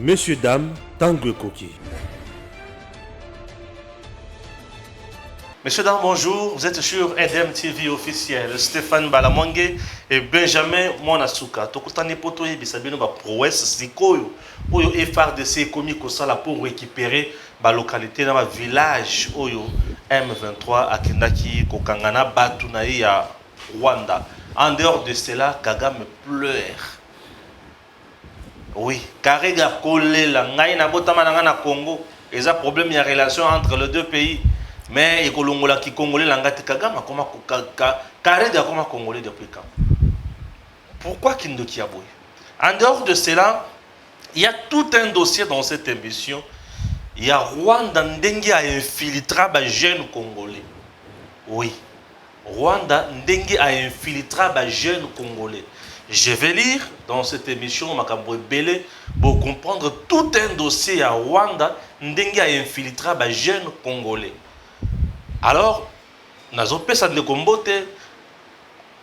Messieurs, dames, Tanguy Koki. Messieurs, dames, bonjour. Vous êtes sur EDM TV officiel. Stéphane Balamongue et Benjamin Monasuka. Tokutani poto yebisabino ba prouesse sikoyo. Oyo FARDC komi kosala pour récupérer ba localité na ba village oyo M23 akendaki kokangana batu na ya Rwanda. En dehors de cela, Kagame pleure. Oui, Karega Kole la ngai na botama na Congo. Et ça problème ya relation entre les deux pays. Mais il y a qui congolais langate Kagame comment Karega comment congolais depuis quand? Pourquoi Kindo Kiaboui? En dehors de cela, il y a tout un dossier dans cette émission. Il y a Rwanda Ndengi a infiltré les jeunes congolais. Oui. Rwanda Ndengi a infiltré les jeunes congolais. Je vais lire dans cette émission Makambo Belé pour comprendre tout un dossier à Rwanda Ndengi a infiltré les jeunes congolais. Alors, nazo pesa de kombote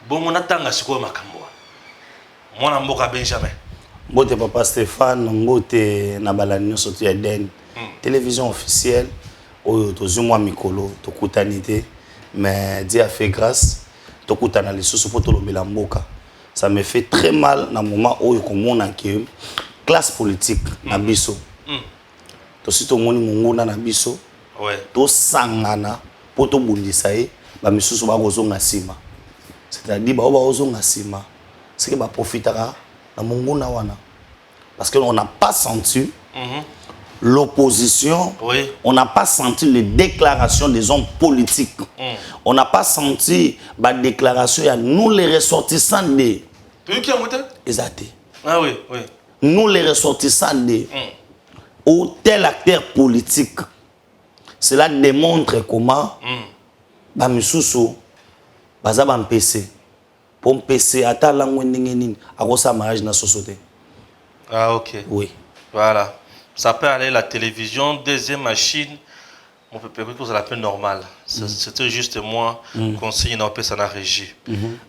bongo natanga sikoyo makambo. Mwana mboka Benjamin. Mbote papa Stéphane, mbote na balani nyonso ya den. Télévision officielle oyo tozumwa mikolo tokutanité mais Dieu a fait grâce tokutana lisusu po tolobela mboka. Ça me fait très mal na moment oyo komona ke classe politique na biso. Tosito moni munguna na biso. Ouais. To sangana poto bundisa ye ba misusu ba kozonga sima. C'est-à-dire ba ozonga sima. C'est que ba profitera na munguna wana. Parce que on n'a pas senti l'opposition, oui. On n'a pas senti les déclarations des hommes politiques. On n'a pas senti la déclaration, il y a nous les ressortissants des... Exact. Ah oui, oui. Nous les ressortissants des... Ou tel acteur politique. Cela démontre comment... Bamisusu, bazaba PC. Pour PC, ata langue n'ingénine, à quoi ça mariage dans la société. Ah ok. Oui. Voilà. Ça peut aller à la télévision, deuxième machine, on peut permettre que ça l'appelle normal. C'était juste moi, conseiller dans la régie.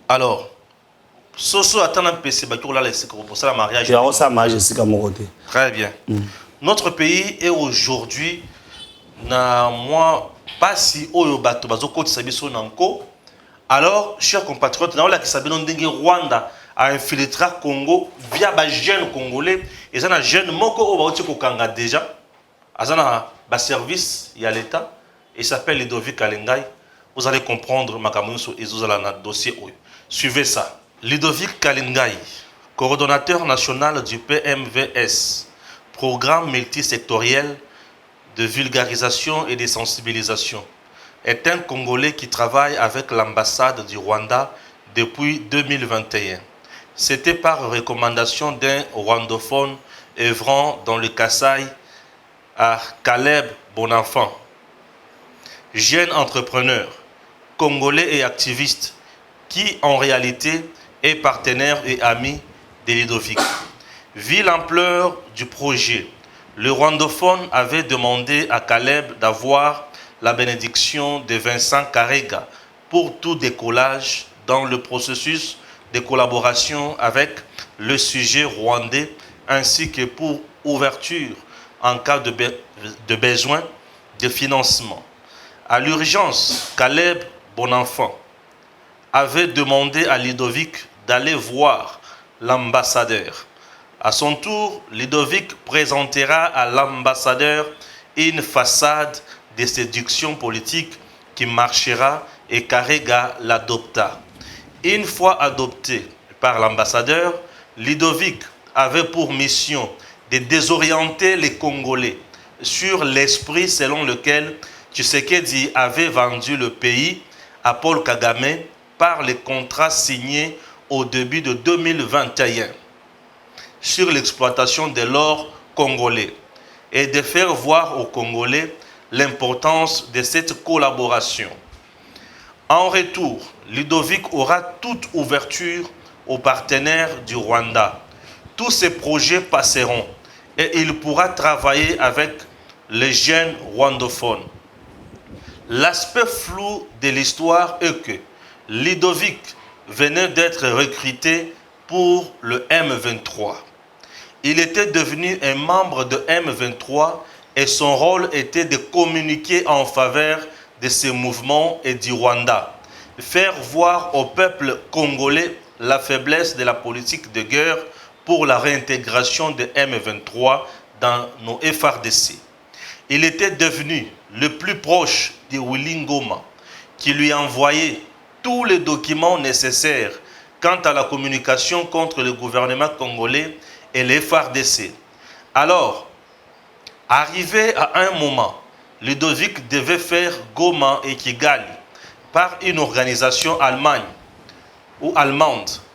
Alors, Soso attend un PC, pour ça, la mariage. Très bien. Notre pays est aujourd'hui, pas si haut bateau, alors, chers compatriotes, nous avons Rwanda a infiltré Congo via les jeunes congolais. Et ça, les jeunes Moko Kanga déjà. Ils ont service, il y a l'État. Il s'appelle Ludovic Kalingai. Vous allez comprendre ma et vous allez dans le dossier. Suivez ça. Ludovic Kalingai, coordonnateur national du PMVS, programme multisectoriel de vulgarisation et de sensibilisation, est un Congolais qui travaille avec l'ambassade du Rwanda depuis 2021. C'était par recommandation d'un rwandophone œuvrant dans le Kasaï à Caleb Bonenfant. Jeune entrepreneur, congolais et activiste qui en réalité est partenaire et ami de Ludovic. Vu l'ampleur du projet, le rwandophone avait demandé à Caleb d'avoir la bénédiction de Vincent Karega pour tout décollage dans le processus de collaboration avec le sujet rwandais ainsi que pour ouverture en cas de besoin de financement. À l'urgence, Caleb Bonenfant avait demandé à Ludovic d'aller voir l'ambassadeur. À son tour, Ludovic présentera à l'ambassadeur une façade de séduction politique qui marchera et Karega l'adopta. Une fois adopté par l'ambassadeur, Ludovic avait pour mission de désorienter les Congolais sur l'esprit selon lequel Tshisekedi avait vendu le pays à Paul Kagame par les contrats signés au début de 2021 sur l'exploitation de l'or congolais et de faire voir aux Congolais l'importance de cette collaboration. En retour, Ludovic aura toute ouverture aux partenaires du Rwanda. Tous ces projets passeront et il pourra travailler avec les jeunes rwandophones. L'aspect flou de l'histoire est que Ludovic venait d'être recruté pour le M23. il était devenu un membre de M23 et son rôle était de communiquer en faveur de ces mouvements et du Rwanda. Faire voir au peuple congolais la faiblesse de la politique de guerre pour la réintégration de M23 dans nos FRDC. Il était devenu le plus proche de Willy Ngoma, qui lui envoyait tous les documents nécessaires quant à la communication contre le gouvernement congolais et les FARDC. Alors, arrivé à un moment, Ludovic devait faire Goma et Kigali par une organisation allemande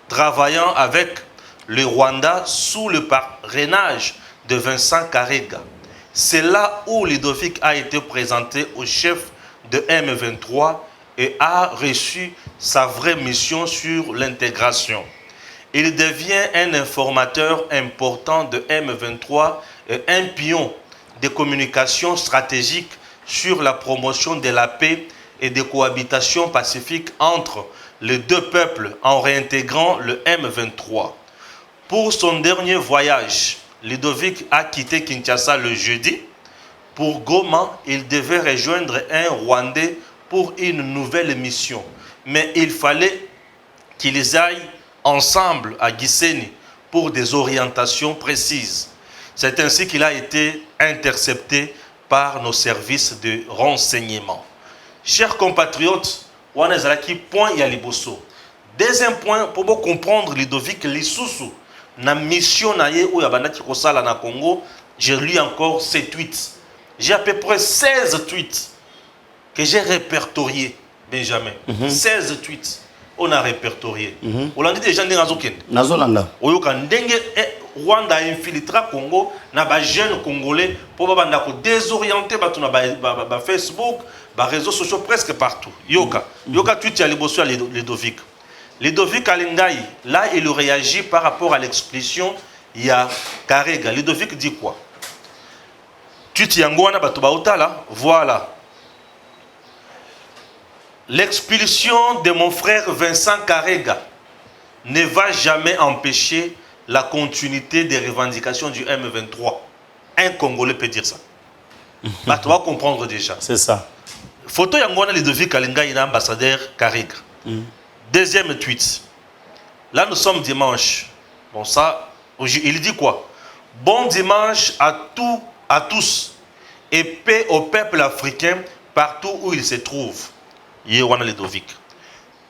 travaillant avec le Rwanda sous le parrainage de Vincent Karega. C'est là où Ludovic a été présenté au chef de M23 et a reçu sa vraie mission sur l'intégration. Il devient un informateur important de M23 et un pion de communication stratégique sur la promotion de la paix et de cohabitation pacifique entre les deux peuples en réintégrant le M23. Pour son dernier voyage, Ludovic a quitté Kinshasa le jeudi. Pour Goma, il devait rejoindre un Rwandais pour une nouvelle mission. Mais il fallait qu'ils aillent ensemble à Gisenyi pour des orientations précises. C'est ainsi qu'il a été intercepté par nos services de renseignement. Chers compatriotes, point ya liboso. Deuxième point, pour vous comprendre Ludovic Lisusu, na mission na ye ou yabandaki kosala na Congo, j'ai lu encore ces tweets. J'ai à peu près 16 tweets que j'ai répertoriés, Benjamin. 16 tweets, on a répertorié. On a dit déjà ndenge azokende. Nazolanda. Oyoka ndenge Rwanda infiltra Congo na ba jeunes congolais pour babanda ko désorienter batu na ba Facebook, ba réseaux sociaux presque partout. Yoka tweet ya liboso ya Ludovic. Ludovic Alingai, là il réagit par rapport à l'expulsion il y a Karega. Ludovic dit quoi? Tweet yangwana batu ba otala, voilà. L'expulsion de mon frère Vincent Karega ne va jamais empêcher la continuité des revendications du M23. Un Congolais peut dire ça. Bah, tu vas comprendre déjà. C'est ça. Photo Yangwana Ludovic Kalinga, il est ambassadeur Karega. Deuxième tweet. Là, nous sommes dimanche. Bon, ça, il dit quoi? Bon dimanche à tous et paix au peuple africain partout où il se trouve. Yewana Ludovic.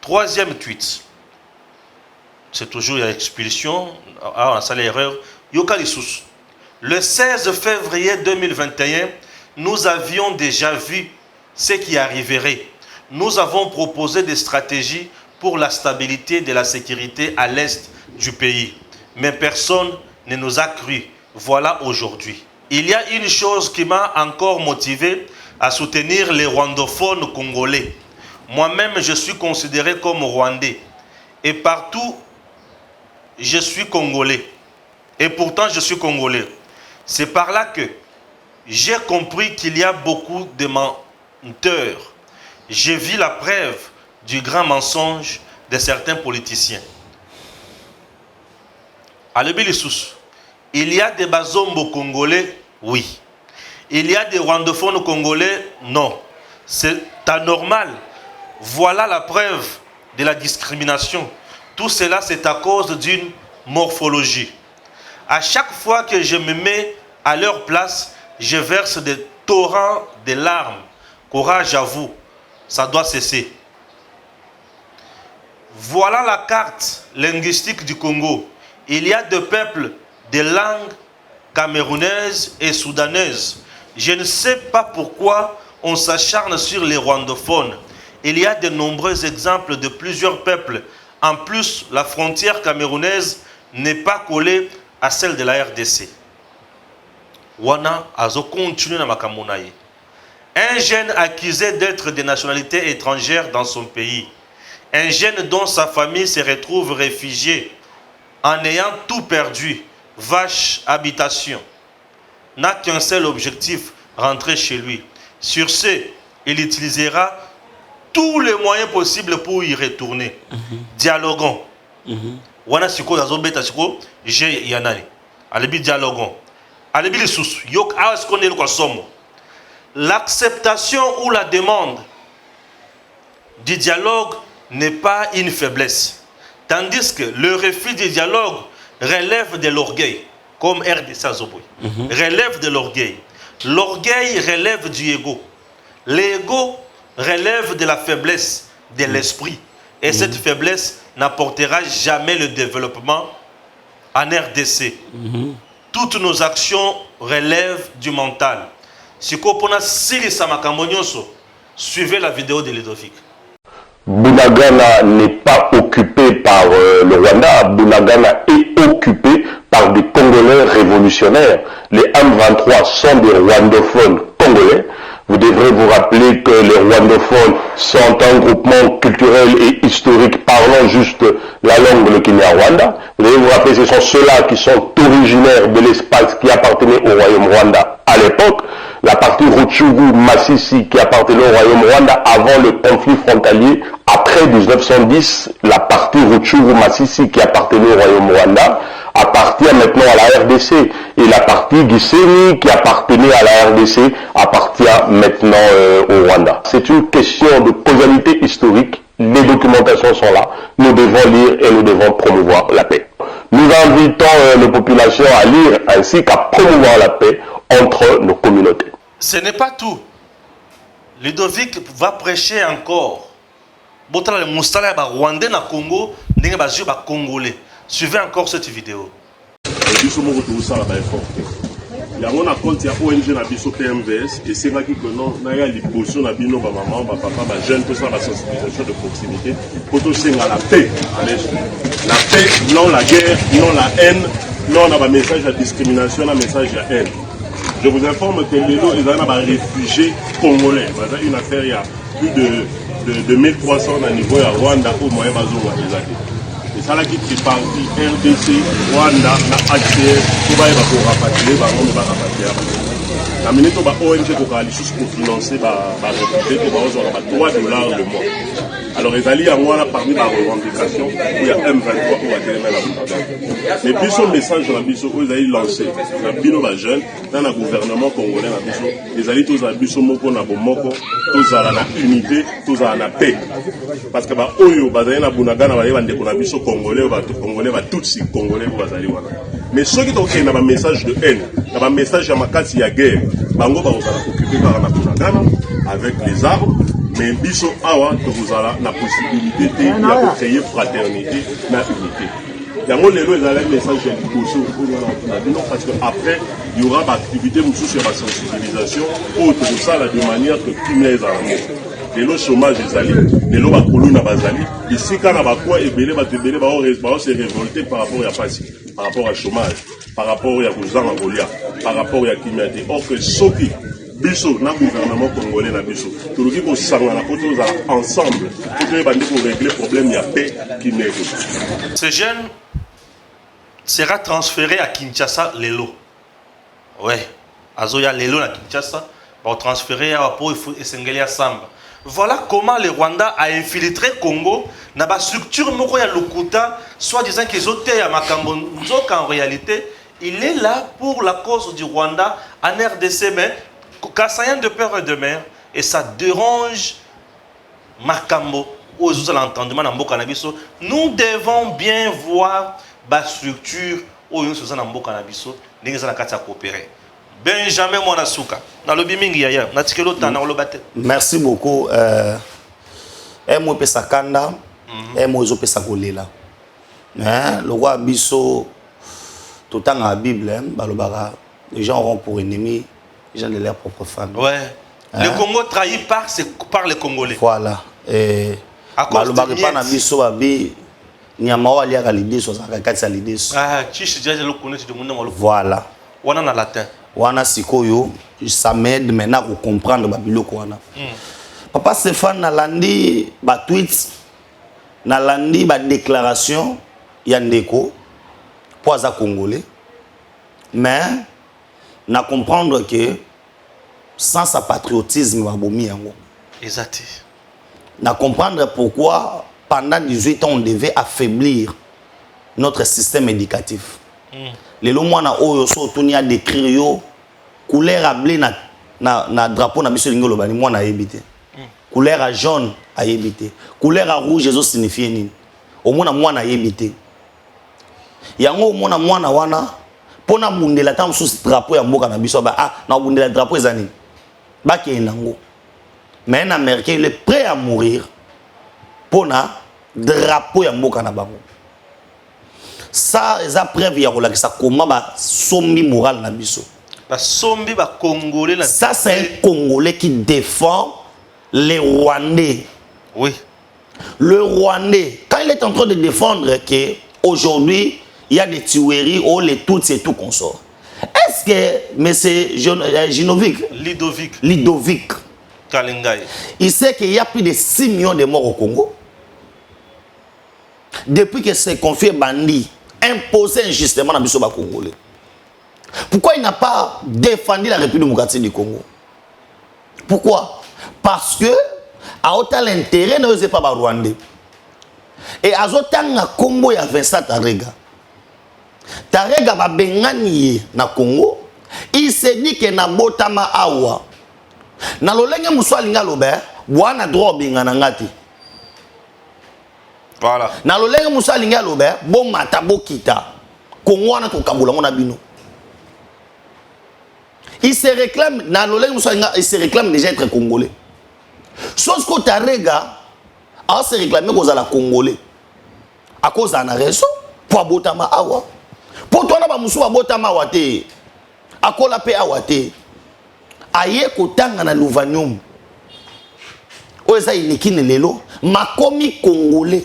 Troisième tweet. C'est toujours l'expulsion. Ah, ça l'erreur. Yoka Lisusu. Le 16 février 2021, nous avions déjà vu ce qui arriverait. Nous avons proposé des stratégies pour la stabilité de la sécurité à l'est du pays. Mais personne ne nous a cru. Voilà aujourd'hui. Il y a une chose qui m'a encore motivé à soutenir les rwandophones congolais. Moi-même, je suis considéré comme rwandais. Et partout, je suis congolais. Et pourtant, je suis congolais. C'est par là que j'ai compris qu'il y a beaucoup de menteurs. J'ai vu la preuve du grand mensonge de certains politiciens. Il y a des bazombo congolais, oui. Il y a des rwandophones congolais, non. C'est anormal. Voilà la preuve de la discrimination. Tout cela, c'est à cause d'une morphologie. À chaque fois que je me mets à leur place, je verse des torrents de larmes. Courage à vous, ça doit cesser. Voilà la carte linguistique du Congo. Il y a deux peuples de langue camerounaise et soudanaise. Je ne sais pas pourquoi on s'acharne sur les rwandophones. Il y a de nombreux exemples de plusieurs peuples. En plus, la frontière camerounaise n'est pas collée à celle de la RDC. Wana azo continue na makamunaye. Un jeune accusé d'être de nationalité étrangère dans son pays. Un jeune dont sa famille se retrouve réfugiée en ayant tout perdu, vache, habitation, n'a qu'un seul objectif, rentrer chez lui. Sur ce, il utilisera tous les moyens possibles pour y retourner. Dialoguons. Wana siko yazo beta siko je yanani. alebi dialogue alebi les sous yok a ce qu'on est le somme l'acceptation ou la demande du dialogue n'est pas une faiblesse, tandis que le refus du dialogue relève de l'orgueil, comme RDC Azoboy, relève de l'orgueil. L'orgueil relève du ego. L'ego relève de la faiblesse de l'esprit. Et cette faiblesse n'apportera jamais le développement en RDC. Toutes nos actions relèvent du mental. Si vous suivez la vidéo de Ludovic. Bunagana n'est pas occupé par le Rwanda, Bunagana est occupé par des Congolais révolutionnaires. Les M23 sont des rwandophones congolais. Vous devrez vous rappeler que les rwandophones sont un groupement culturel et historique parlant juste la langue le Kinyarwanda. Vous devez vous rappeler que ce sont ceux-là qui sont originaires de l'espace qui appartenait au royaume Rwanda à l'époque. La partie Rutshuru Masisi qui appartenait au royaume Rwanda avant le conflit frontalier. Après 1910, la partie Rutshuru Masisi qui appartenait au royaume Rwanda appartient maintenant à la RDC. Et la partie Gisenyi qui appartenait à la RDC appartient maintenant au Rwanda. C'est une question de causalité historique. Les documentations sont là. Nous devons lire et nous devons promouvoir la paix. Nous invitons les populations à lire ainsi qu'à promouvoir la paix entre nos communautés. Ce n'est pas tout. Ludovic va prêcher encore. Botala le mustala ba Rwandais na Congo, ndenge ba jeu ba Congolais. Suivez encore cette vidéo. Biso moko tosala ba effort. Yango na compte ya ONG na biso PMVS et c'est là que non na ya liboso na bino ba maman ba papa ba jeune tout ça la sensibilisation de proximité pour tout senga la paix à l'est. La paix, non la guerre, non la haine, non na ba message de discrimination, na message de haine. Je vous informe que les lots, ils ont des réfugiés congolais. C'est une affaire, il y a plus de 1300 à niveau à Rwanda au moyen bazonga ezali. Et ça là qui prépare RDC, Rwanda, na HCR, tout va être rapatrié, va rapatrier. La minute où ONG pour financer réfugiés, $3 le mois. Alors, ils allaient avoir parmi les revendications, il y a M23 pour atteindre la Boutade. Mais puis son message dans la biso, ils allaient lancer, la bino la jeune, dans le gouvernement congolais, la biso, ils allaient tous à biso moko na bomoko, tous à la unité, tous à la paix. Parce que oyo, bazaye na bunagana, bazaye bande na biso congolais, congolais, tutsi congolais, bazaye wana. Mais ceux qui ont un message de haine, un message à Makati ya guerre, bango ba occupé par la bunagana avec les armes. Mais biso awa vous avez la possibilité de créer fraternité, na unité. Yango lelo ezala message ya liboso parce que après il y aura activité sur la sensibilisation autre de ça de manière que kimia ezala lelo chômage ezali lelo ba koluna bazali ici kana ba quoi ebele ba tebele ba se révolter par rapport à pasi par rapport à chômage par rapport à kozanga golia par rapport à kimia or que soki biso na gouvernement congolais na biso tout qui ko sangana ko tozala ensemble pour régler le problème ya paix qui n'est que ce jeune sera transféré à Kinshasa lelo. Ouais, azoya lelo na Kinshasa va transférer à Apo et Sengeli à Samba. Voilà comment le Rwanda a infiltré Congo na ba structure moko ya Lokuta, soit disant qu'ils ont été à Makambo, en réalité, il est là pour la cause du Rwanda en RDC, mais Kassayan de peur et de mer, et ça dérange Makambo. Nous devons bien voir la structure où nous sommes en Bokanabiso, nous sommes en coopérer. Benjamin Mwanasuka, dans le bimingi yaya, merci beaucoup. Moi pesa kanda, moi zo pesa kolela. Le roi Bisso, tout le temps dans la Bible, les gens auront pour ennemis les gens de leur propre famille. Ouais. Le Congo trahi par les Congolais. Voilà. Et voilà. On a latin. Wana sikoyo, ça m'aide maintenant à comprendre babiloko wana. Papa Stéphane nalandi ba tweets, nalandi ba déclaration yandeko pour za congolais. Mais na comprendre que sans sa patriotisme babomi yango. Exact. Na comprendre pourquoi pendant 18 ans on devait affaiblir notre système éducatif. lelo mwana oyo so toni a décrire yo couleur à bleu na drapeau na biso lingolo bani mwana yebité couleur à jaune a yebité couleur à rouge ezo signifier nini au mwana yebité yango mwana wana pona bundela tam sous drapeau ya mboka na biso ba na bundela drapeau ezani ba ke nango mais un américain il est prêt à mourir pona drapeau ya mboka na bango ça eza preuve ya kolakisa comment ba sombi moral na biso ba sombi ba congolais na ça c'est un congolais qui défend les Rwandais. Oui. Le Rwandais, quand il est en train de défendre que aujourd'hui il y a des tueries, oh les toutes et tout consort. Est-ce que monsieur Lidovic Kalingai, il sait qu'il y a plus de 6 millions de morts au Congo depuis que c'est confié bandit imposé injustement dans le Congolais? Pourquoi il n'a pas défendu la République démocratique du Congo? Pourquoi? Parce que à autant l'intérêt ne faisait pas le Rwandais. Et à autant le Congo il y a Vincent Tarega. Tarega va bengani na Congo. Il s'est dit que na botama awa. Na lolenge muswa linga lobe, wana droit bengana ngati. Voilà. Na lolenge muswa linga lobe, bon mata bokita. Congo wana to kabula ngona bino. Il se réclame, il se réclame déjà être congolais. Chose que Tarega a se réclamé cause à la congolais. À cause d'un raison pour abotama awa. Pour toi na musu abotama wate. Akola pe awate. Aye kotanga na Louvanium. Oza inikine lelo makomi congolais.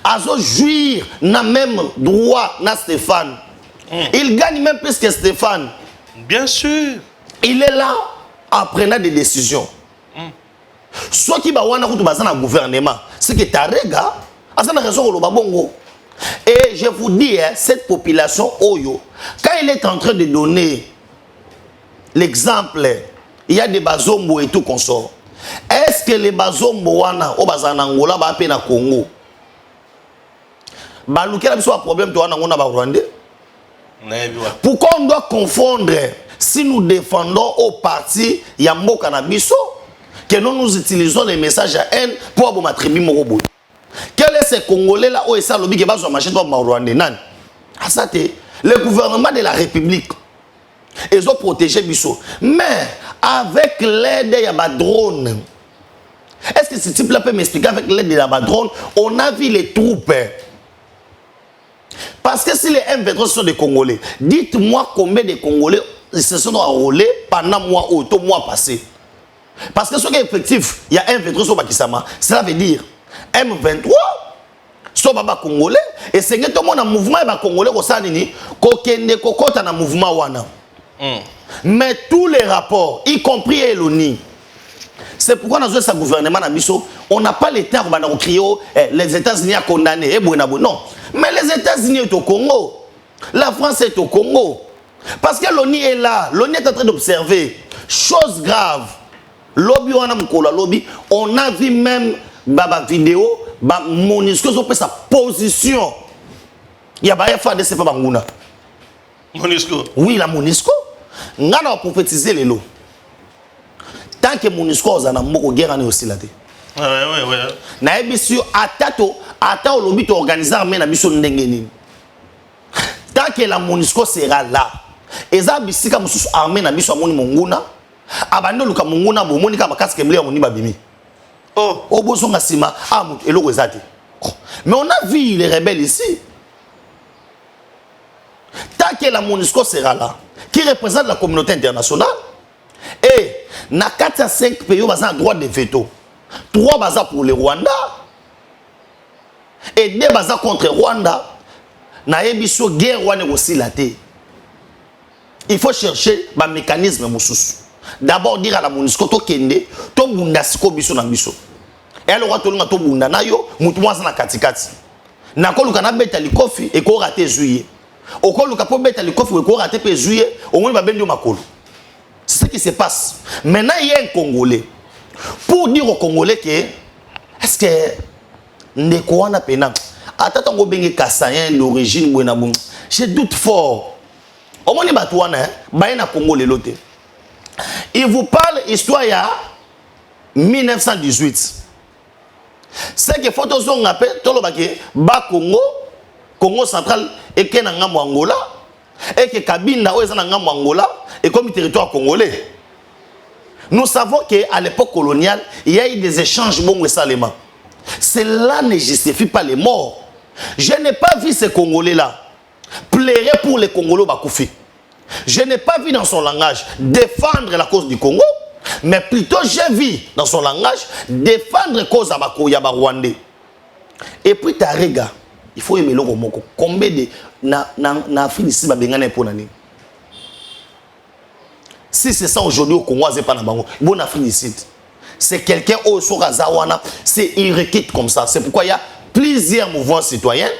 Azo jouir na même droit na Stéphane. Il gagne même plus que Stéphane. Bien sûr. Il est là en prenant des décisions. Soit qui va wana kutu bazana gouvernement, c'est que Tarega a sa raison au bongo. Et je vous dis, cette population Oyo, quand il est en train de donner l'exemple, il y a des bazombo et tout consort. Est-ce que les bazombo wana au bazana Angola ba pe na Congo? Ba lukela biso un problème to wana ngona ba Rwandais. Pourquoi on doit confondre si nous défendons au parti Yambo Kanabiso que nous utilisons les messages à haine pour avoir ma tribu Morobo? Quel est ce Congolais là où est ça lobby qui va sur machine pour Rwandais? Non. Le gouvernement de la République, ils ont protégé Bisso. Mais avec l'aide de ma drone, est-ce que ce type-là peut m'expliquer avec l'aide de ma drone, on a vu les troupes? Parce que si les M23 sont des Congolais, dites-moi combien de Congolais se sont enrôlés pendant mois passé. Parce que ce qui est effectif, il y a M23 sur Bakisama, cela veut dire M23 sur Baba Congolais et c'est que tout le monde a un mouvement Congolais au Sanini, kokende kokota na mouvement wana. Mais tous les rapports, y compris Eloni, c'est pourquoi dans ce gouvernement on n'a pas le temps de crier les États-Unis à condamner. Non. Mais les États-Unis sont au Congo. La France est au Congo. Parce que l'ONU est là. L'ONU est en train d'observer. Chose grave. Lobby, on a vu même la vidéo, Monisco, sa position. Il y a pas de c'est pas Bangouna. Monisco. Oui, la Monisco. On a prophétisé les lots. Tant que Monisco a une guerre aussi là. Ouais. Na ebisio ata au lobby to organiser armée na biso ndengeni. Tant que la MONUSCO sera là, eza bisika mususu armée na biso amoni monguna, abando luka monguna bomoni ka makasi kemble amoni babimi. Oh, obosonga sima amu eloko ezate. Mais on a vu les rebelles ici. Tant que la MONUSCO sera là, qui représente la communauté internationale, et na 4 à 5 pays ont un droit de veto. 3 bazas pour le Rwanda et 2 bazas contre Rwanda. Na yebiso guerre wane aussi la té. Il faut chercher un mécanisme moussous. D'abord dire à la MONUSCO to kende to bunda siko biso na biso. Et alors to linga to bunda na yo mutu mwanza na katikati. Na ko luka na beta likofi e ko raté juillet. O ko luka po beta likofi e ko raté pe juillet, au moins ba bendio makolo. C'est ce qui se passe. Maintenant il y a un Congolais. Pour dire aux Congolais que est-ce que Ndeko wana pena Attends, on va Kassayen d'origine Bouenabou. Je doute fort. Au moins, il na Congo les lotés. Il vous parle histoire il y a 1918. C'est que photos sont appelées Tolobake, Bas Congo, Congo central et Kenanga Angola, et que Kabinda Oezananga Angola, et comme territoire congolais. Nous savons qu'à l'époque coloniale, il y a eu des échanges bons et saléments. Cela ne justifie pas les morts. Je n'ai pas vu ces Congolais-là plairer pour les Congolais Bakoufi. Je n'ai pas vu dans son langage défendre la cause du Congo, mais plutôt j'ai vu dans son langage défendre la cause à Bakoyaba Rwandais. Et puis Tarega, il faut aimer le Romoko. Combien de na Afrique ici babengane pour nani? Si c'est ça aujourd'hui au Congo, c'est pas na bango. Bon Afrique ici. C'est quelqu'un au Sorazawana, c'est irréquite comme ça. C'est pourquoi il y a plusieurs mouvements citoyens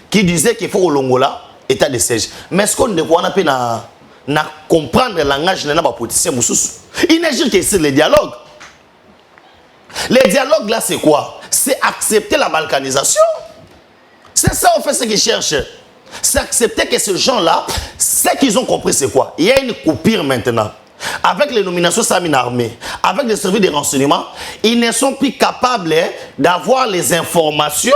qui disaient qu'il faut au Longola état de siège. Mais ce qu'on ne voit pas na comprendre le langage de la politicien Moussous. Il n'est juste que c'est le dialogue. Le dialogue là c'est quoi? C'est accepter la balkanisation. C'est ça en fait ce qu'ils cherchent. C'est accepter que ces gens-là, ce qu'ils ont compris c'est quoi? Il y a une coupure maintenant. Avec les nominations Samine Armée, avec les services de renseignement, ils ne sont plus capables d'avoir les informations.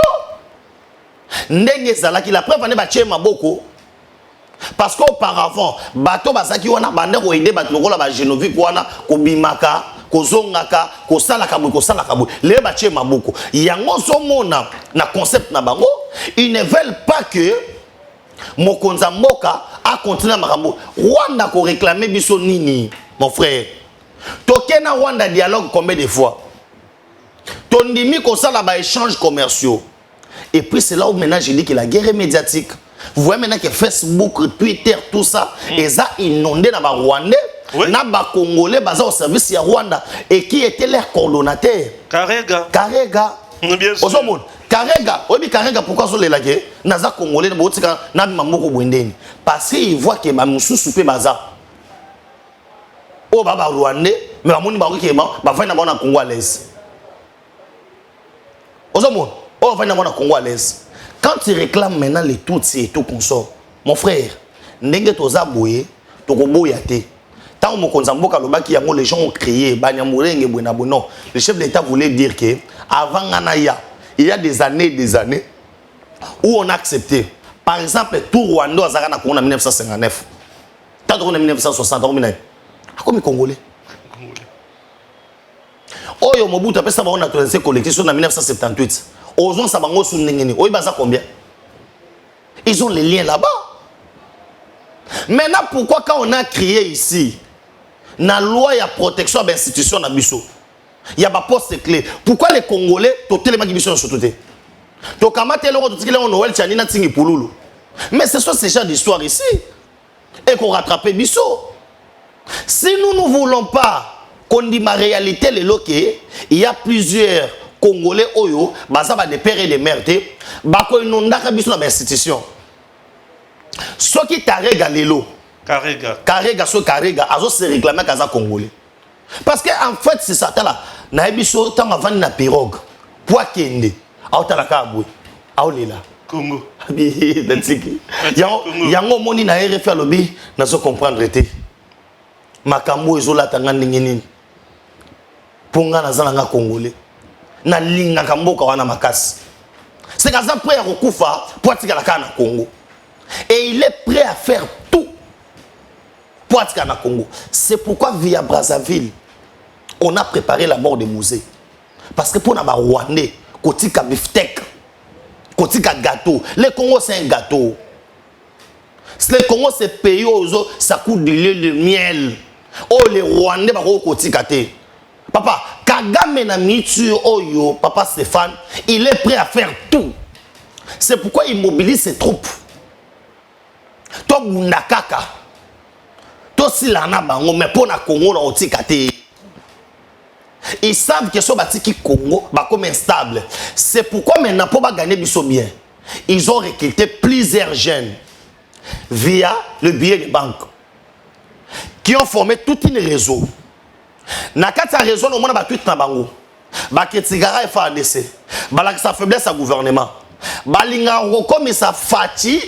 La preuve est Maboko. Parce qu'auparavant, bateau basaki wana bande ko aider bateau ko la ba Genovi ko wana ko bimaka ko zongaka ko sala kabu le batie Maboko. Yango somona na concept na bango, ils ne veulent pas que Mokonza Mboka a continué makambo. Rwanda ko réclamer biso nini mon frère. Tokena Rwanda dialogue combien de fois? Tondimi ko sala ba échanges commerciaux. Et puis c'est là où maintenant je dis que la guerre est médiatique. Vous voyez maintenant que Facebook, Twitter, tout ça, et ça inondé dans les Rwandais, dans les Congolais, basés au service de Rwanda, et qui était leur coordonnateur. Karega. Karega. Bien sûr. Karega. Oui, Karega, pourquoi sont les lagués? Naza Congolais, parce qu'ils voient que Mamoussou soupé Baza. Oh, Baba Rwandais, mais Mamouni Barouk est mort, bah, va y Congo à l'aise. Oh, va y Congo à l'aise. Quand tu réclames maintenant les Tutsis et tout consort, mon frère, Nenge Toza Boye, Tokobo Yate. Tant que les gens ont crié, non, le chef d'État voulait dire que avant Anaya, il y a des années, où on a accepté. Par exemple, tout Rwanda en 1959. Tant en 1960, on a comme les Congolais. Oh, yo Mobutu après ça on a naturalisé collectif en 1978. Ozon Sabango Sounengeni. Oh, ils combien? Ils ont les liens là-bas. Maintenant, pourquoi quand on a créé ici, la loi et la protection de l'institution dans Bissau, il y a pas poste clé. Pourquoi les Congolais, tout les gens qui sont sur tout le monde, mais ce sont ces gens d'histoire ici. Et qu'on rattrape Bissau. Si nous ne voulons pas qu'on dit ma réalité, il y a plusieurs Congolais oyo, bazaba des pères et des mères, bako inondaka biso na institution. Ce qui Karega lelo, Karega so Karega, azo se réclamer kaza Congolais. Parce que en fait c'est ça là, na biso tant avant na pirogue, pour kende, aotalaka abwe, aolela. Congo. Yango moni na RFA lobby, na so comprendre te. Makambo ezola tanga ndingeni. Ponga na zalanga Congolais. Na linga kamboka wana makasi. C'est qu'à ça prêt à Rokufa pour attirer la canne à Congo. Et il est prêt à faire tout pour attirer la Congo. C'est pourquoi via Brazzaville, on a préparé la mort de Mouzé. Parce que pour les Rwandais, kotika beefsteak, kotika gâteau. Le Congo c'est un gâteau. Le Congo c'est pays où ça coûte de l'huile de miel. Oh les Rwandais bako kotika te. Papa, Kagame na mitu oyo, papa Stéphane, il est prêt à faire tout. C'est pourquoi il mobilise ses troupes. To Bundakaka. To Silana Bango, mais pour na Congo na otikate. Ils savent que ce batiki Congo va comme instable. C'est pourquoi maintenant pour gagner biso bien, ils ont recruté plusieurs jeunes via le billet de banque qui ont formé toute une réseau. Na kati ya réseau no mona ba tweet na bango. Ba kritikara FARDC. Ba la sa faiblesse à gouvernement. Balinga comme ça Fati,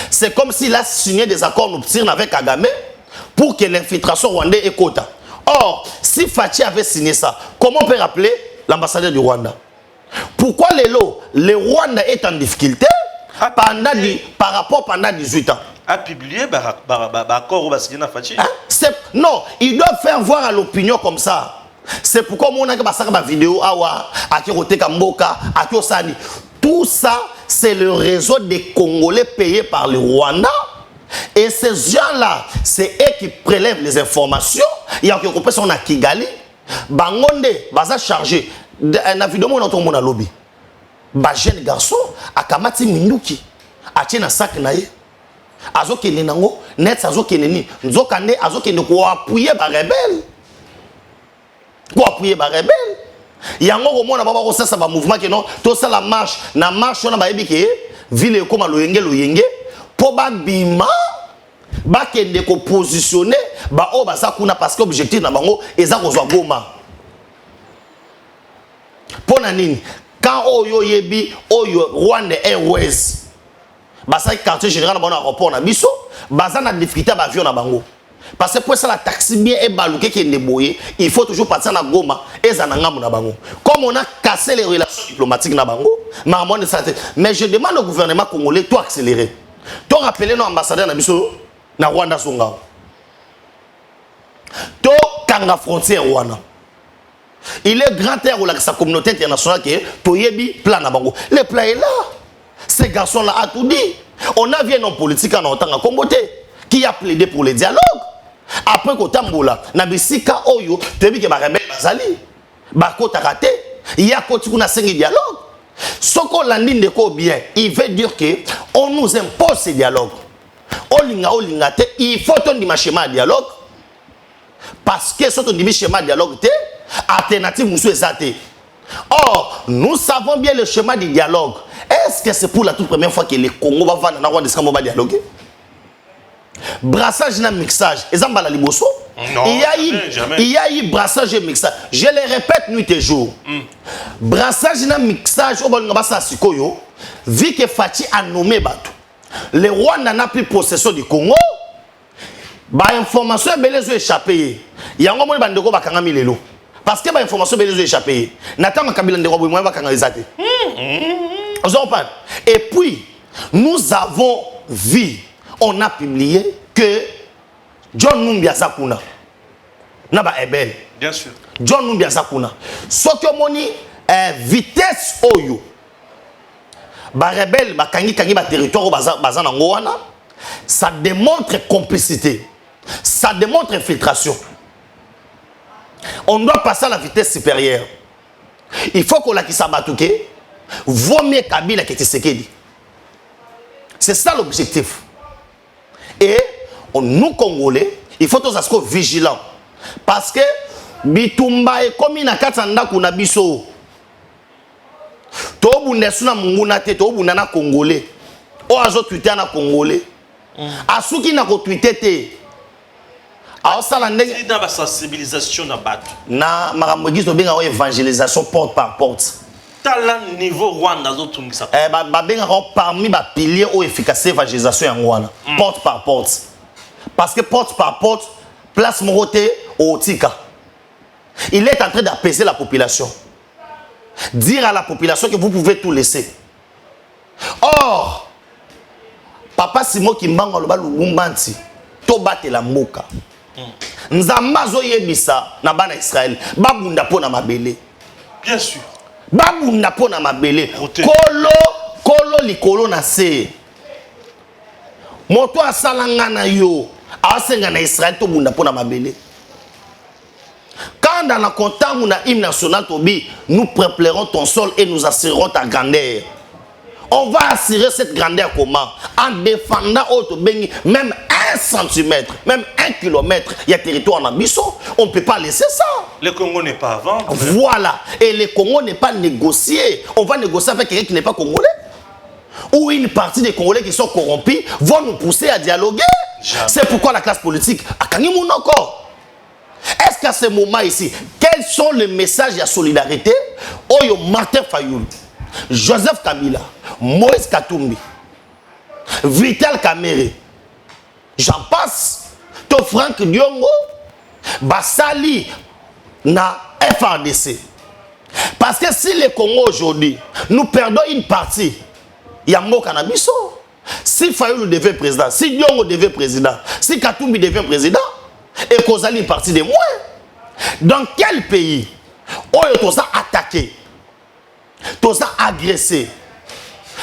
c'est comme s'il a signé des accords nuptiales avec Kagame pour que l'infiltration rwandaise est quota. Or, si Fati avait signé ça, comment on peut rappeler l'ambassadeur du Rwanda? Pourquoi le Rwanda est en difficulté par rapport pendant 18 ans? A publié l'accord au signé Fati. Non, ils doivent faire voir à l'opinion comme ça. C'est pourquoi on a une vidéo tout ça, c'est le réseau des Congolais payés par le Rwanda. Et ces gens-là, c'est eux qui prélèvent les informations. Il y a quelques personnes à Kigali. Bangonde, baza chargé. Na vidéo mon auto mon lobby. Ba jeune garçon akamati minduki. Atie na sac na ye. Azokende nango, net azokende ni. Nzokande azokende ko appuyer ba rebelle. Ko appuyer ba rebelle. Yango komona baba ko sasa ba mouvement que non, to ça la marche, na marche on ba yebi ke ville comme loyenge po ba bima ba kende ko positionner ba o ba sakuna parce que objectif na bango eza ko zwa Goma. Pona nini quand oyo yebi oyo Rwanda Airways basa quartier général na bon aéroport na biso baza na difficulté ba avion na bango parce que pour ça la taxi bien et balouké qui est débrouillé il faut toujours partir na Goma et za na ngamu na bango comme on a cassé les relations diplomatiques na bango mais je demande au gouvernement congolais to accélérer to rappeler nos ambassadeurs na biso na Rwanda songa to kanga frontière Rwanda. Il est grand terre où sa communauté internationale qui est Toyebi plan na bango. Le plan est là. Ces garçons-là a tout dit. On a vu un homme politique en autant à Comboté qui a plaidé pour le dialogue. Après qu'on tamboula, na bisika oyo, tebi ke ba rebelle bazali. Ba kota raté. Il y a côté qu'on a cinq dialogue. Ce qu'on l'a dit de quoi bien, il veut dire que on nous impose ce dialogue. Olinga te, il faut ton di schéma dialogue. Parce que ce ton di schéma dialogue te alternative monsieur Zate. Or, nous savons bien le schéma du dialogue. Est-ce que c'est pour la toute première fois que les Congo va vendre dans le dialogue? Brassage et mixage. Ezamba la liboso? Non, il y a eu brassage et mixage. Je le répète nuit et jour. Brassage et mixage, vu que Fati a nommé Batou. Le Rwanda n'a plus possession du Congo. Bah information belezo échappé. Il y a un moment bandeko bakanga milelo. Parce que bah information belezo échappé. Nathan Kabila ndeko boy moi bakanga ezate. Et puis nous avons vu, on a publié que John Numbi Zakuna Naba Ebel. Bien sûr. John Numbi Zakuna. Sokomoni vitesse oyo. Ba rebelle ba kangi ba territoire bazana ngowana. Ça démontre complicité. Ça démontre infiltration. On doit passer à la vitesse supérieure. Il faut qu'on la qui s'abatouke. Vaut mieux Kabila que Tshisekedi. C'est ça l'objectif. Et nous Congolais, il faut tous être vigilants. Parce que Bitumba est comme une katanda kuna biso. To bundesuna munguna te to bundana Congolais. O azo Twitter na Congolais. Asuki na ko Twitter te. C'est dans la sensibilisation na bato. Na makambo gizo benga évangélisation porte par porte. Talent niveau Rwanda zo tungisa. Benga parmi ba piliers au efficace évangélisation en Rwanda. Porte par porte. Parce que porte par porte place Moroté au Tika. Il est en train d'apaiser la population. Dire à la population que vous pouvez tout laisser. Or, Papa Simo Kimbango loba Lubumbanti to bate la moka. Nzambazo yebisa na bana Israël babunda pona mabele. Bien sûr. Babunda pona mabele. Kolo likolo na se. Moto asalanga na yo asenga na Israël to bunda pona mabele. Quand dans la contemple na hymne national tobi, nous préparerons ton sol et nous assurerons ta grandeur. On va assurer cette grandeur comment? En défendant autre bengi, même 1 centimètre, même 1 kilomètre, il y a territoire en Abisso, on ne peut pas laisser ça. Le Congo n'est pas à vendre. Voilà. Et le Congo n'est pas négocié. On va négocier avec quelqu'un qui n'est pas congolais. Ou une partie des Congolais qui sont corrompus vont nous pousser à dialoguer. C'est pourquoi la classe politique a gagné mon encore. Est-ce qu'à ce moment ici, quels sont les messages de solidarité? Oyo Martin Fayoul, Joseph Kabila, Moïse Katumbi, Vital Kamerhe, j'en passe, to Franck Diongo, Basali na FRDC. Parce que si le Congo aujourd'hui, nous perdons une partie, il y a mon cannabis. Si Fayoulou devient président, si Diongo devient président, si Katumbi devient président, et Kozali une partie de moins, dans quel pays on a attaqué, on a agressé,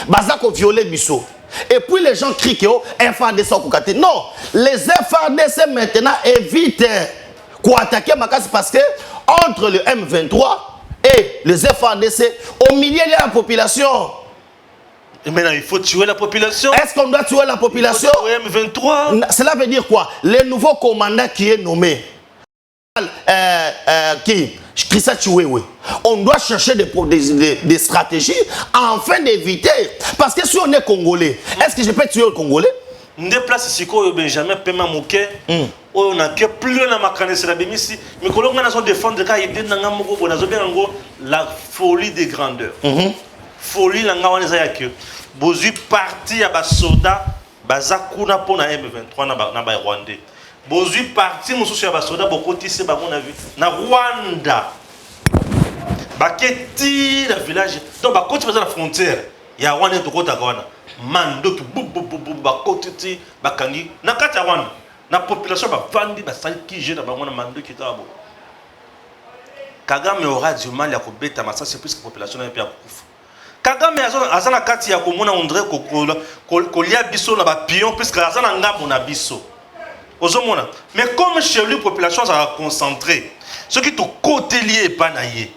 on a violé Bisso, et puis les gens crient que FRDC au Koukate. Non, les FRDC maintenant évitent d'attaquer Makassi parce que entre le M23 et les FRDC, au milieu de la population. Et maintenant, il faut tuer la population. Est-ce qu'on doit tuer la population? M23. Cela veut dire quoi? Le nouveau commandant qui est nommé, Christa Chiwewe, on doit chercher des stratégies afin d'éviter. Parce que si on est Congolais, est-ce que je peux tuer le Congolais? On déplace ici, Benjamin Pema Mouké. On a que plus de macanes, c'est la bémissi. Mais quand on a défendre la folie des grandeurs. Folie la ngawane za yake bozu parti ya ba soda bazakuna pona M23 na ba Rwanda bozu parti mususu ya ba soda bokotise ba mona vu na Rwanda baketi la village donc bakoti baza la frontière ya Rwanda to kota Rwanda mando ki bu bakoti bakangi na kati ya Rwanda na population ba vandi ba sali ki je na ba mona mando ki tabo Kagame aura du mal à kobeta masasi plus que population na pia kufa Kagame azana kati ya komona ondre kolia biso na ba pion puisque azana ngambo na biso. Ozomona. Mais comme chez lui population ça va concentrer. Ce qui to côté lié pas naie.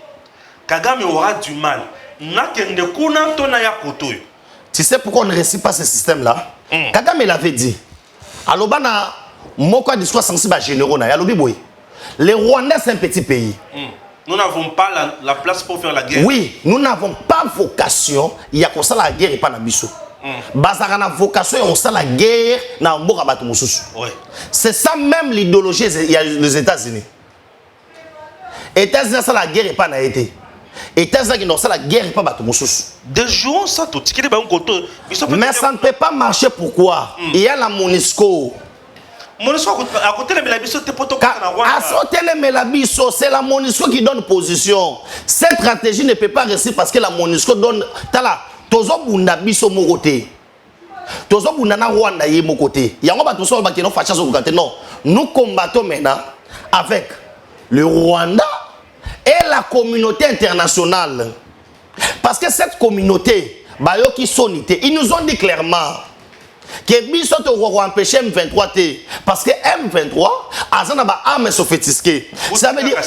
Kagame aura du mal. Na kende kuna to na ya koto. Tu sais pourquoi on ne réussit pas ce système là? Kagame l'avait dit. Alobana moko discours sensible à généraux na yalobi boy. Les Rwandais c'est un petit pays. Nous n'avons pas la place pour faire la guerre. Oui, nous n'avons pas vocation. Il y a comme ça la guerre et pas na biso. Bazarana vocation et on sait la guerre na mboka bato mususu. C'est ça même l'idéologie des États-Unis. États-Unis ça la guerre et pas na été. États-Unis non ça la guerre et pas bato mususu. Des jours ça tout qui ba koto. Mais ça ne peut pas marcher pourquoi? Il y a la MONUSCO. À côté de Melabiso, c'est la MONUSCO qui donne position. Cette stratégie ne peut pas réussir parce que la MONUSCO donne. Tala, tozo bunda biso mo côté. Tozo bunda na Rwanda yé mo côté. Yango ba tozo ba keno facha so côté. Non, nous combattons maintenant avec le Rwanda et la communauté internationale. Parce que cette communauté, bayo qui sonité, ils nous ont dit clairement que biso to empêcher M23 parce que M23 azana ba armes sophistiquées. Ça veut dire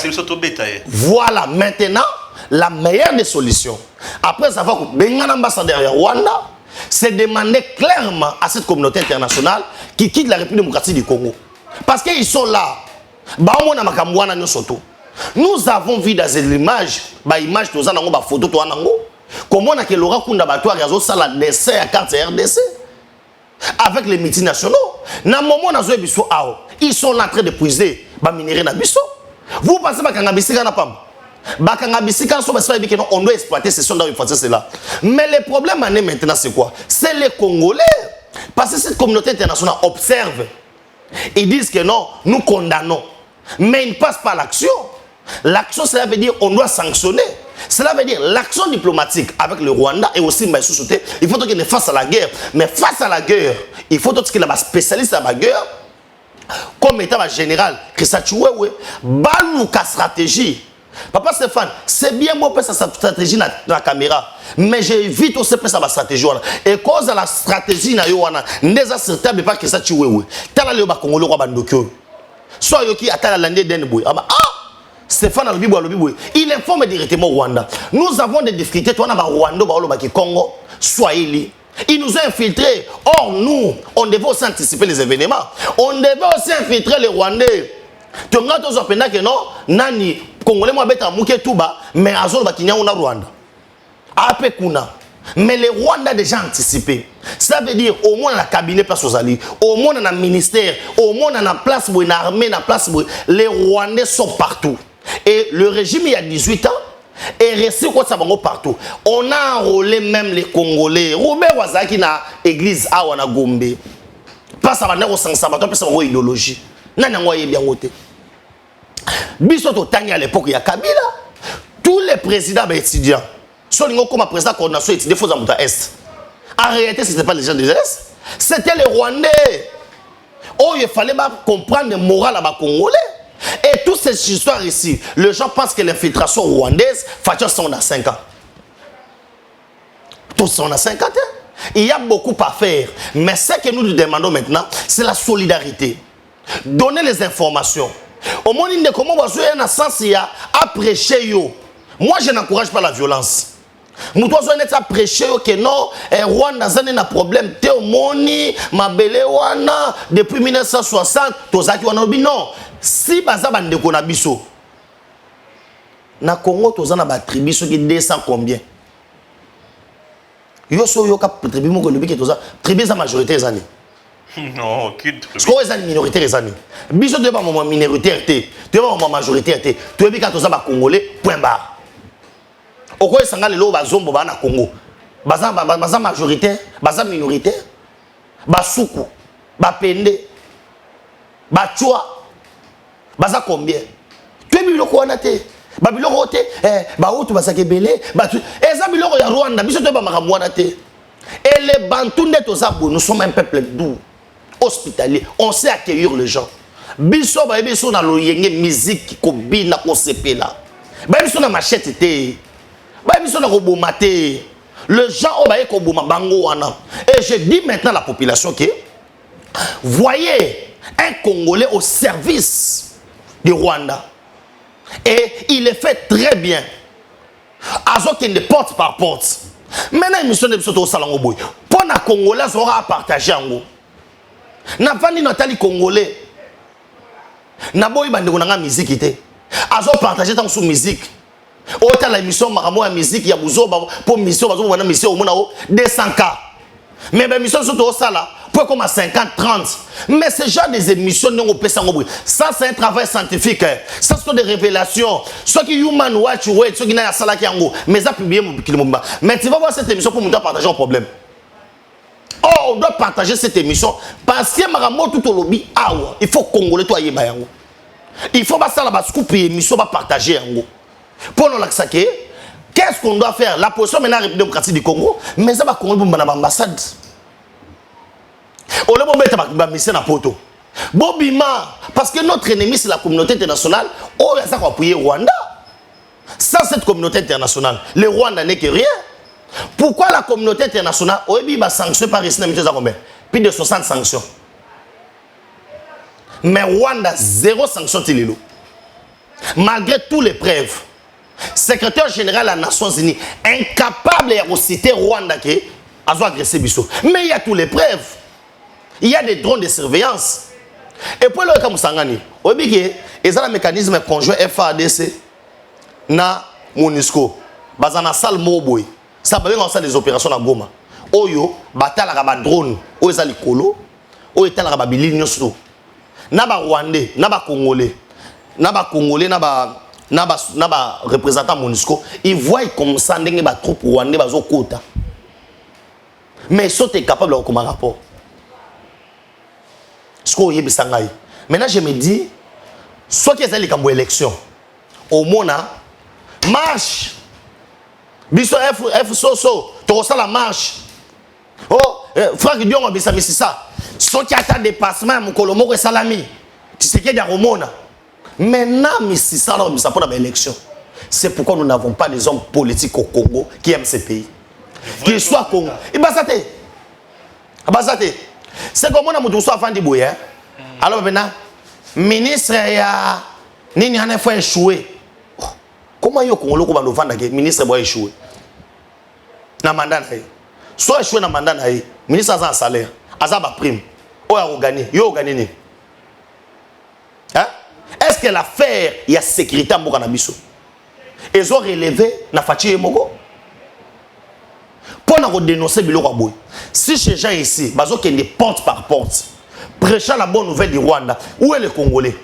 voilà maintenant la meilleure des solutions. Après avoir benga l'ambassadeur de Rwanda, c'est demander clairement à cette communauté internationale qui quitte la République démocratique du Congo. Parce qu'ils sont là. Nous avons vu dans l'image, image nous avons ba photo to anango. Comment on a que Laurent Kunda Batoire yazo sala dessin à carte RDC. Avec les multinationaux, ils sont en train de puiser les minéraux na biso. Vous pensez que on doit exploiter ces choses dans cela. Mais le problème maintenant c'est quoi? C'est les Congolais. Parce que cette communauté internationale observe. Ils disent que non, nous condamnons. Mais ils ne passent pas à l'action. L'action, cela veut dire qu'on doit sanctionner. Cela veut dire l'action diplomatique avec le Rwanda et aussi ma société. Il faut qu'il fasse à la guerre. Mais face à la guerre, il faut qu'il y ait un spécialiste à la guerre. Comme étant un général, Christa Chiwewe, balouka stratégie. Papa Stéphane, c'est bien beau sa stratégie dans la caméra. Mais j'évite aussi sa stratégie. Et cause de la stratégie, n'est acceptable pas Christa Chiwewe. Tala le Congolais roi bandokyo. Soit yoki atala l'année d'Enboui. Stéphane il informe directement Rwanda. Nous avons des difficultés. Toi, Rwanda, Congo, Swahili. Ils nous ont infiltrés. Or, nous, on devait aussi anticiper les événements. On devait aussi infiltrer les Rwandais. Tu as dit que non, Nani, Congolais, moi, Mouké Touba, mais Azol Bakinia, on a Rwanda. Après Kuna. Mais les Rwandais ont déjà anticipé. Ça veut dire au moins dans le cabinet place aux alliés, au moins dans le ministère, au moins dans la place où l'armée, dans la place où les Rwandais sont partout. Et le régime, il y a 18 ans, et récit quoi ça bango partout. On a enrôlé même les Congolais. Robert Wazaki na église a wana Gombe. Pas ça va au sens ça va ça bango idéologie. Nana ngoye bien woté. Biso to tani à l'époque il y a Kabila. Tous les présidents étudiants. Solingo comme président coordination étudiant faut à Est. En réalité c'était pas les gens de l'Est, c'était les Rwandais. Oh il fallait comprendre le moral à ma Congolais. Et toute cette histoire ici, les gens pensent que l'infiltration rwandaise fait ça on a 5 ans. Tout ça on a 50 ans. Il y a beaucoup à faire. Mais ce que nous nous demandons maintenant, c'est la solidarité. Donner les informations. Au moins, il y a comment on va un sens à prêcher. Moi, je n'encourage pas la violence. Nous devons prêcher que non, Rwanda a un problème. Théomoni, Mabelewana, depuis 1960, Tozaki Wanobi, non. Si baza bande ko na biso na Congo toza na ba tribu qui 200 combien yo so yo ka tribu mo ko lobi ke toza tribu za majorité ezani non qui sko ezani minorité ezani biso de ba moment minoritaire té de ba moment majoritaire té to bi ka toza ba congolais point barre oko esanga lelo ba zombo ba na Congo baza majoritaire baza minoritaire ba suku ba pende ba chwa baza combien? Tu es biloko wana te. Ba biloko te ba outu basake belé ba eza biloko ya Rwanda biso te ba makambo wana te. Et les Bantous nous sommes un peuple doux, hospitalier, on sait accueillir les gens. Biso ba biso na loyenge musique ko bina ko sepela. Ba biso na machette te. Ba biso na ko boma te. Les gens o ba ko boma bango wana. Et je dis maintenant à la population que voyez un Congolais au service du Rwanda. Et il le fait très bien. Azo qui ne porte par porte. Maintenant, il me semble que au salon boy. Pour les Congolais, on aura à partager en gros. Na fani Nathalie Congolais. Na boy bande ko musique ité. Azo partager dans sous musique. Autant la émission maramo ya musique ya buzo pour mission bazo wana mission au mona 200K. Mais ben mission surtout au sala pour comme à 50 30. Mais ce genre des émissions non au ça c'est un travail scientifique. Ça sont des révélations. Ceux qui human watch ouais, ceux qui n'a sala qui en mais ça publier mais tu vas voir cette émission pour nous partager un problème. Oh, on doit partager cette émission parce que maramo tout au lobby il faut congolais toi yeba yango. Il faut pas ça la bas couper émission va partager yango. Pour nous l'axaquer. Qu'est-ce qu'on doit faire? La position maintenant République démocratique du Congo, mais ça va Congo pour l'ambassade. On le mettre ma mission à poto. Bobima, parce que notre ennemi c'est la communauté internationale. Oh, ça va appuyer Rwanda. Sans cette communauté internationale, le Rwanda n'est que rien. Pourquoi la communauté internationale? Oh, il va sanctionner par ici, plus de 60 sanctions. Mais Rwanda, 0 sanction Tililo. Malgré toutes les preuves. Secrétaire général des Nations Unies, incapable de citer Rwanda qui a agressé Bissot. Mais il y a toutes les preuves. Il y a des drones de surveillance. Et pour le cas Moussangani, il y a un mécanisme conjoint FADC na MONUSCO. Bazana salle Moboy. Ça va bien des opérations à Goma. Oyo, batala ba drone, oyo za likolo, oyo tala ba bilini nyonso. Na ba Rwandais, na ba Congolais, na ba représentant MONUSCO, ils voient comme ça ndenge ba troupe rwandais bazo kota. Mais ils sont capables de comme un rapport. Ce qu'on y est sangai. Maintenant je me dis, soit qu'ils aient les cambo élection, au mona marche. Biso F soso, tu ça la marche. Oh, frère Dion on bisa ça. Soit qui attend dépassement mon colomo et salami. Tu sais qu'il y a romona. Maintenant, Missi ça là ça pour l'élection. C'est pourquoi nous n'avons pas des hommes politiques au Congo qui aiment ce pays. Qu'ils soient Congo. Ibasate. C'est comme on a moto soit Fandi Boye. Alors maintenant, ministre ya nini ana faut échouer. Comment yo Congo ko ba vanda ke ministre boy échouer. Na mandat na. Soit échouer na mandat na. Ministre a un salaire, a ba prime. O ya gagner, yo gagner ni. Hein? Est-ce que l'affaire il y a sécurité à Mboka na biso? Ils ont relevé na Fachi et Mogo. Pour nous dénoncer biloko boy. Si ces gens ici, bazo qui ne porte par porte, prêchant la bonne nouvelle du Rwanda, où est le Congolais?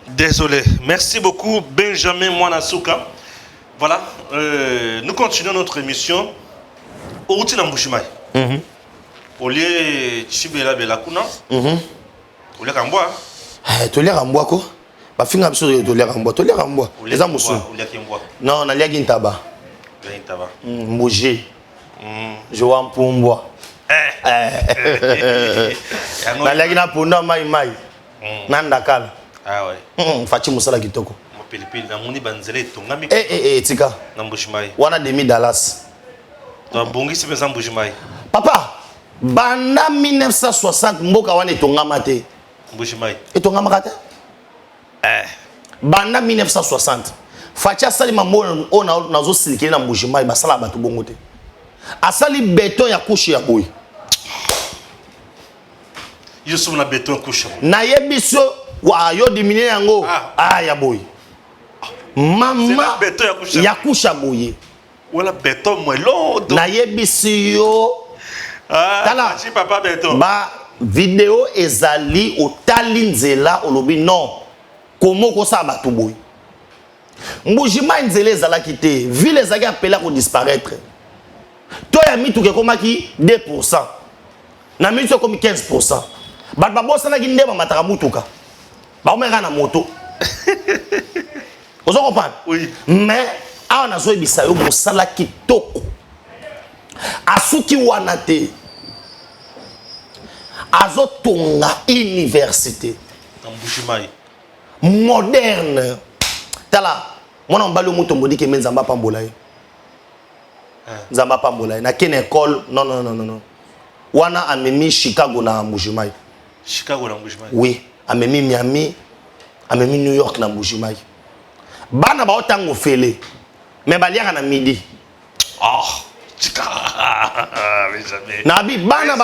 Désolé. Merci beaucoup Benjamin Mwanasuka. Voilà, nous continuons notre émission. Au route d'Ambouchimai. Au lieu de Chibela Belakuna. Au lieu d'Amboa. Tu l'as en bois quoi? Bah fin absolu tu l'as en bois. Tu l'as en bois. Les amis sont. Non, on a lié Gintaba. Gintaba. Mouji. Je vois un pombois. La lagina punda mai mai. Nandakala. Ah ouais. Fachi musala kitoko. Mo pelipili na muni banzele tongami. Tika. N'Ambouchimai. Wana demi Dallas. Donc bongi c'est mes Ambouchimai. Papa, banda 1960 mboka wana etongama te. Ambouchimai. Etongama kata? Banda 1960. Fachi asali mambo ona nazo silikeli na Ambouchimai basala bato bongo te. Asali béton ya couche ya boy. Je suis na béton couche. Na yebiso wa yo diminuer yango. Ya boy. Mama ya couche ya boy. Wala béton moellon. Na yebisi yo. Tala. Papa béton. Ba vidéo ezali otali nzela olobi non. Comment ko sa bato boy. Ambouchimai nzela ezalaki te. Ville ezaki appelé à disparaître. Toi ya mitu ke komaki 2%. Na mitu komi 15%. Bat ba bossa na ki ndeba mataka mutuka. Ba omeka na moto. Ozo comprendre? Oui. Mais awa nazo ebisa yo mosala kitoko. Asuki wana te. Azo tonga université. Ambouchimai. Moderne. Tala, mwana mbali muto mbodi ke menzamba pambola ye. Nzamba pambola na ken école non wana amemi Chicago na Ambouchimai. Chicago na Ambouchimai. Oui, amemi Miami, amemi New York na Ambouchimai. Bana ba otango fele mais baliaka na midi. Mais jamais. Na bi bana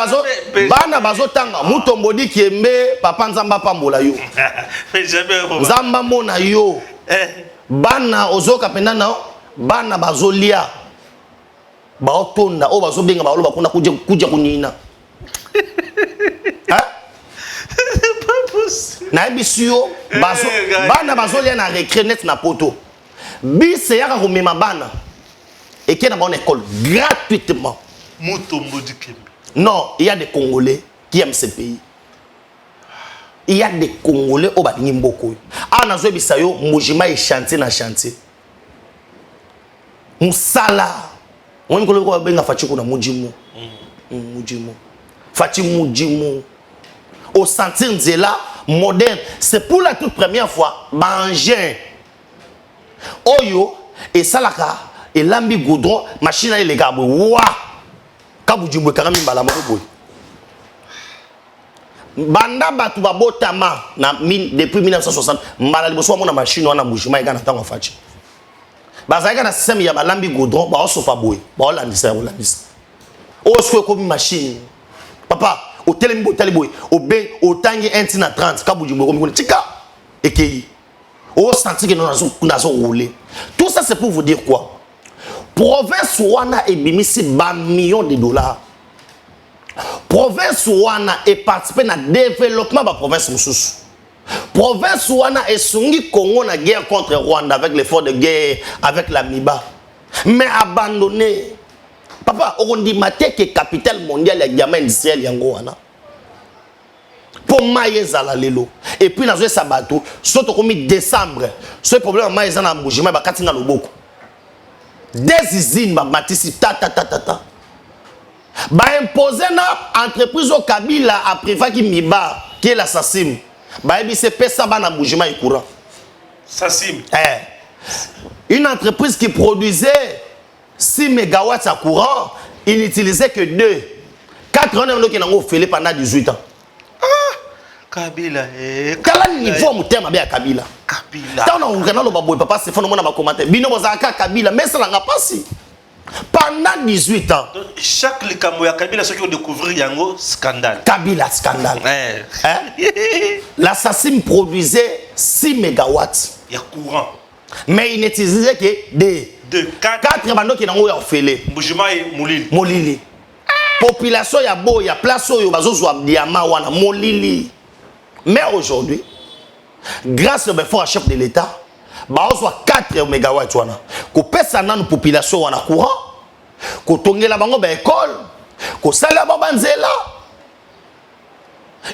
bazo tanga mutombodi kiembe papa nzamba pambola yo. Mais jamais. Nzamba mona yo. Bana ozoka pendana bana bazolia. Baotonda o bazobenga baoloba kuna kuja kunina. Hein? Pas possible. Na ebisio bana bazolia na récré net na poto. Bise yaka komema bana. Et qui est dans mon école gratuitement. Non, il y a des Congolais qui aiment ce pays. Il y a des Congolais au Badini Mboko. Ah, nazo bisayo Ambouchimai chantier na chantier. Musala. On ngolo ko benga fachi kuna mujimu. Mujimu. Fachi mujimu. Au sentir nzela moderne, c'est pour la toute première fois manger. Oyo et salaka et lambi goudron machine à les gars wa kabujumbo karami mbala moko banda batu babotama na depuis 1960 mbala liboso mona machine wana Ambouchimai kana tango fachi bazaka na système ya balambi goudron ba osofa boy ba olandisa osko ko machine papa o telembo boy o be o tangi 1 na 30 kabujumbo ko tika ekei o senti que nous avons roulé. Tout ça c'est pour vous dire quoi? Province wana ebimisi ba millions de dollars. Province wana est participé na développement ba province mususu. Province wana esungi Congo na guerre contre Rwanda avec l'effort de guerre avec la MIBA. Mais abandonné. Papa, on dit maté que capitale mondiale ya diamant industriel yango wana. Pour maïza la lelo. Et puis dans ce sabato, surtout comme décembre, ce problème maïza na Ambouchimai ba katinga loboko. Des usines ba matisi ta. Ba imposer na entreprise au Kabila a préfet qui miba qui est l'assassin. Ba ebi se pesa ba na Ambouchimai courant. Sassim. Une entreprise qui produisait 6 mégawatts à courant, il n'utilisait que 2. 4 ans qui n'ont fait pendant 18 ans. Kabila Kala niveau mutema bia Kabila. Tant on regarde le baboy papa c'est fondamentalement ma commentaire. Bino bozaka Kabila mais ça n'a pas si. Pendant 18 ans. Chaque likambo ya Kabila ceux qui ont découvert yango scandale. Kabila scandale. L'assassin produisait 6 mégawatts. Il y a courant. Mais il n'utilisait que 2. 4 bando qui n'ont pas fait. Ambouchimai Molili. Population ya bo ya place yo bazozwa diamant wana Molili. Mais aujourd'hui, grâce au chef de l'État, baozwa 4 mégawatts wana kopesa nanu population wana courant kotongela bango ba école kosala ba banzela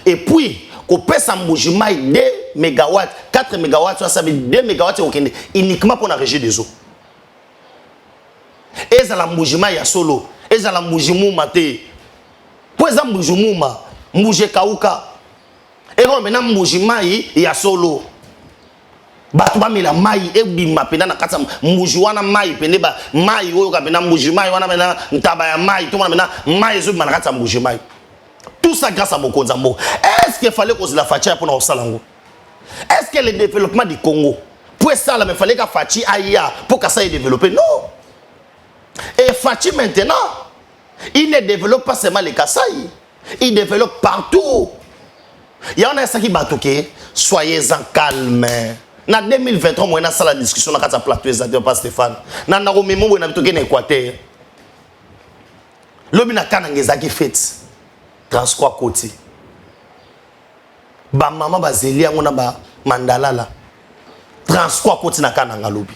et puis kopesa mbujimai 2 mégawatts 4 mégawatts ça veut 2 mégawatts uniquement pour la régie des eaux ezala mbujimai ya solo ezala mbujimuma te po eza mbujimuma mbuje kauka ero mena mbujimai ya solo bato bamela mai ebima pena na kati mbuji wana mai pene ba mai oyo kapena mbuji mai wana mena ntaba ya mai to mena mai ezobima na kati mbuji mai tout ça grâce à Mokonza Mboka. Est-ce qu'il fallait qu'on se la fasse pour nous salango? Est-ce que le développement du Congo pour ça là mais fallait que Fachi aille pour que ça ait développé? Non. Et Fachi maintenant il ne développe pas seulement les Kasaï, il développe partout. Il y en a ça qui batouké, soyez-en calme. Na 2023 moi na ça la discussion na kata plateau exactement pas Stéphane. Na na romemo moi na bitoké na Équateur. Lobi na kana ngezaki fête. Transcroix côté. Ba maman ba zeli ngona ba mandala la. Transcroix côté na kana ngalobi.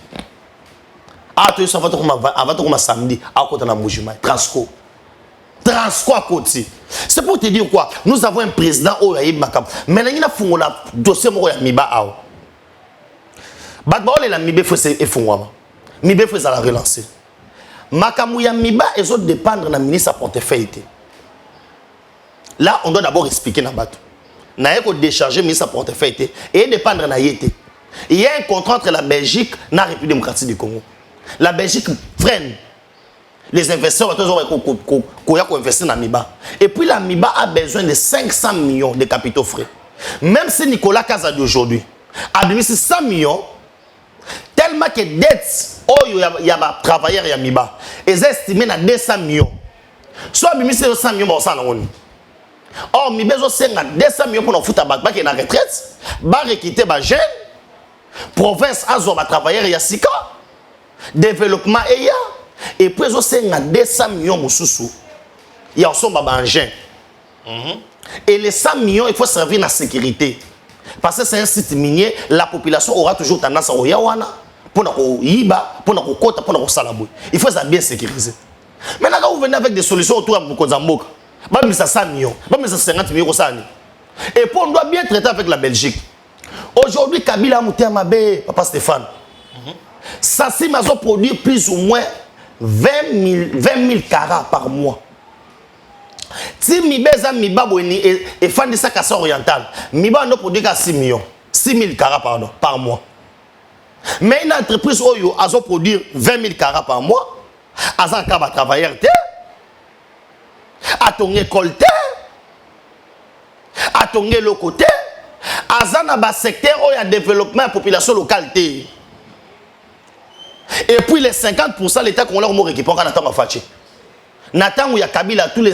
Ah tu ça va te comme samedi à côté na Mujima. Transcroix côté. C'est pour te dire quoi? Nous avons un président Oyayib Makam. Maintenant il a fungola dossier mo ya miba awo. Badbaole la mibe faut c'est efungwa. Mibe faut ça la relancer. Makamu ya miba et autres dépendre na ministre à portefeuille. Là, on doit d'abord expliquer na bateau. Na yeko décharger ministre à portefeuille et dépendre na yété. Il y a un contrat entre la Belgique et la République démocratique du Congo. La Belgique freine les investisseurs qui ont investi dans Miba. Et puis la Miba a besoin de 500 millions de capitaux frais. Même si Nicolas Kazadi aujourd'hui a donné 100 millions, tellement que dette, il y a des travailleurs à Miba, ils estiment à 200 millions. Soit il y a 100 millions, or, mi besoin de 200 millions pour nous foutre à Bakba qui est en retraite, bah requitter bah jeune, province Azo va travailler il y a 6 ans, développement et puis besoin de 200 millions moussou, il y a aussi un engin. Et les 100 millions il faut servir la sécurité, parce que c'est un site minier, la population aura toujours tendance à oyawana pour nous yiba, pour nous kota, pour nous salabou. Il faut ça bien sécuriser. Maintenant quand vous venez avec des solutions autour de Mokonza Mboka, bah, ça 100 millions, bah, ça 50 millions. Et puis on doit bien traiter avec la Belgique. Aujourd'hui, Kabila a monté à Mabé, papa Stéphane. Ça s'est produit plus ou moins 20 000 carats par mois. Si Mibeza Mibaboueni et fan de sa casse orientale, Miba ne produit qu'à 6 millions, 6 000 carats par mois. Mais une entreprise Oyo a produit 20 000 carats par mois, a travailleur. À ton école, à ton côté, à un secteur où il y a développement de la population locale. Et puis les 50% l'État qu'on leur récupère quand on attend à Faché. Nathan où il y a Kabila, tous les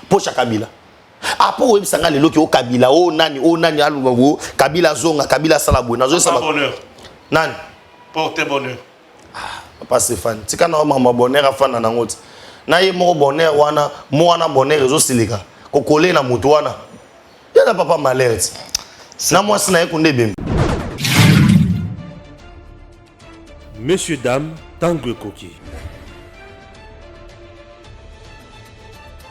poche à Kabila. Après, il y a des gens Kabila, oh nani, Kabila Zonga, Kabila Salabou. Bonheur. Nani? Portez bonheur. Papa Stéphane, tu as un bonheur à faire dans la route. Na ye mo bonheur wana mo wana bonheur rezo silika ko coller na mutu wana ya na papa malheur na moi sina yekunde bim. Messieurs dames, Tanguy Koki.